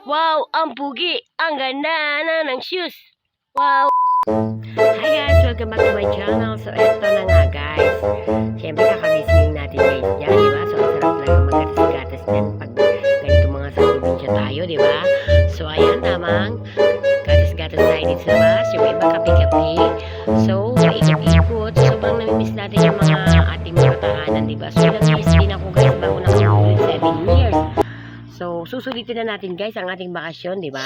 Wow, ang pugi! Ang ganda na ng shoes! Wow! Hi guys! Welcome back to my channel. So, eto na nga guys. Siyempre, kakagising natin guys dyan, diba? So, ang sarap lang magatas-gatas dyan pag ganito mga sa probinsya tayo, diba? So, ayan, tamang gatas-gatas tayo dito sa labas. Yung iba kape-kape. So, ikot-ikot. Sobrang namimiss natin yung mga ating mga tahanan, diba? So, nag-miss din ako guys bago nakahuli 7 years. So, susulitin na natin guys ang ating bakasyon, di ba?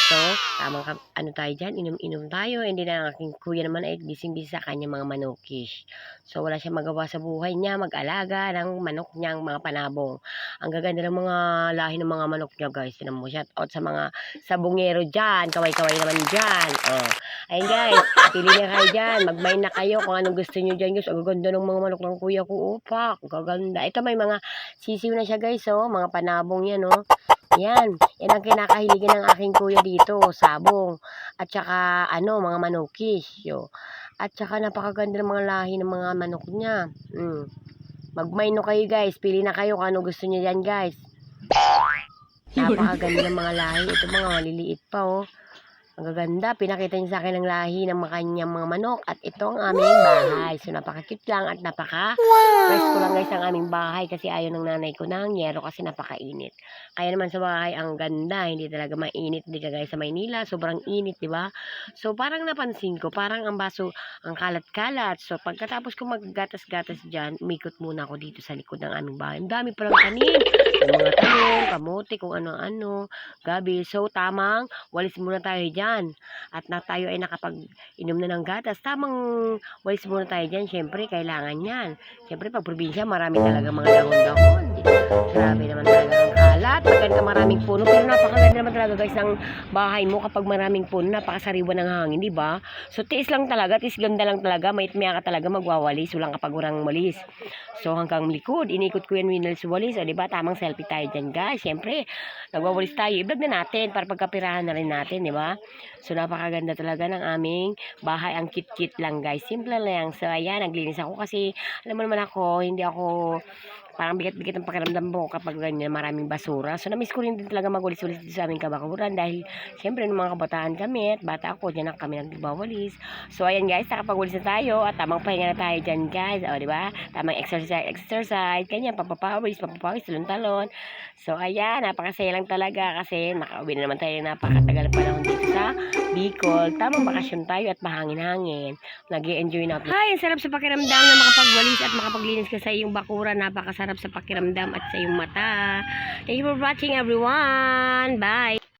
So, tamang ano tayo dyan, inom-inom tayo. Hindi na ang aking kuya naman ay bising-bising sa kanyang mga manukish. So, wala siyang magawa sa buhay niya, mag-alaga ng manok niyang mga panabong. Ang gaganda ng mga lahi ng mga manok niya guys. Tinan mo, shout out sa mga sabungero dyan. Kaway-kaway naman dyan. Oh. Ayun guys, pili na kayo dyan. Mag-mine na kayo kung anong gusto niyo dyan guys. Ang gaganda ng mga manok ng kuya ko. Opak, gaganda. Ito may mga sisiw na siya guys, oh. Mga panabong yan, oh. Yan ang kinakahiligan ng aking kuya dito, sabong. At saka, mga manokis. Yo. At saka, napakaganda ng mga lahi ng mga manok niya. Mag-mine kayo guys. Pili na kayo kung ano gusto niyo yan guys. Napakaganda ng mga lahi. Ito mga maliliit pa, oh. Ang gaganda, pinakita niya sa akin ang lahi ng kanyang mga manok. At ito ang aming bahay. So, napaka-cute lang at napaka-rest lang guys ang aming bahay. Kasi ayaw ng nanay ko ng yero kasi napaka-init. Kaya naman sa bahay, ang ganda. Hindi talaga mainit. Hindi kagaya sa Maynila. Sobrang init, di ba? So, parang napansin ko, parang ang baso, ang kalat-kalat. So, pagkatapos ko maggatas-gatas dyan, umikot muna ako dito sa likod ng aming bahay. Ang dami palang tanim. Yung mga talong, kamote, kung ano-ano, gabi. So, tamang, walis muna tayo dyan. At na tayo ay nakapag-inom na ng gatas. Tamang walis muna tayo dyan. Siyempre, kailangan yan. Siyempre, pag probinsya, marami talaga mga dahon-dahon. Grabe naman talaga ang kalat. Pagka maraming puno. Pero napakaganda naman talaga guys ng bahay mo kapag maraming puno. Napakasariwa ng hangin, di ba? So, tiis lang talaga. Tiis ganda lang talaga. Maya ka talaga magwawalis. Walang kapag urang walis. So, hanggang likod. Inikot ko yan winals walis. O, di ba? Tamang selfie tayo dyan guys. Siyempre, nagwawalis tayo. I-vlog na natin para pagkapirahan na rin natin, di ba? So, napakaganda talaga ng aming bahay. Ang kit-kit lang guys. Simple lang. So, ayan, naglinis ako kasi, alam mo naman ako, hindi ako, parang bigat-bigat ang pakiramdam mo kapag ganyan maraming basura. So, namiss ko rin din talaga magwalis-walis dito sa aming kabakuran dahil, syempre, ng mga kabataan kami at bata ako, dyan ang kami nagbawalis. So, ayan guys, nakapagwalis na tayo at tamang pahinga na tayo dyan guys. O, di ba? Tamang exercise, ganyan, papapawis, talon-talon. So, ayan, napakasaya lang talaga kasi nakauwi na naman tayo napakatagal panahon dito sa Bicol. Tamang bakasyon tayo at mahangin-hangin. Nag-i-enjoy natin. Ay, ang sarap sa pakiramdam na makapagwalis at makapaglinis ka sa iyong bakuran. Napakasarap sa pakiramdam at sa iyong mata. Thank you for watching everyone. Bye!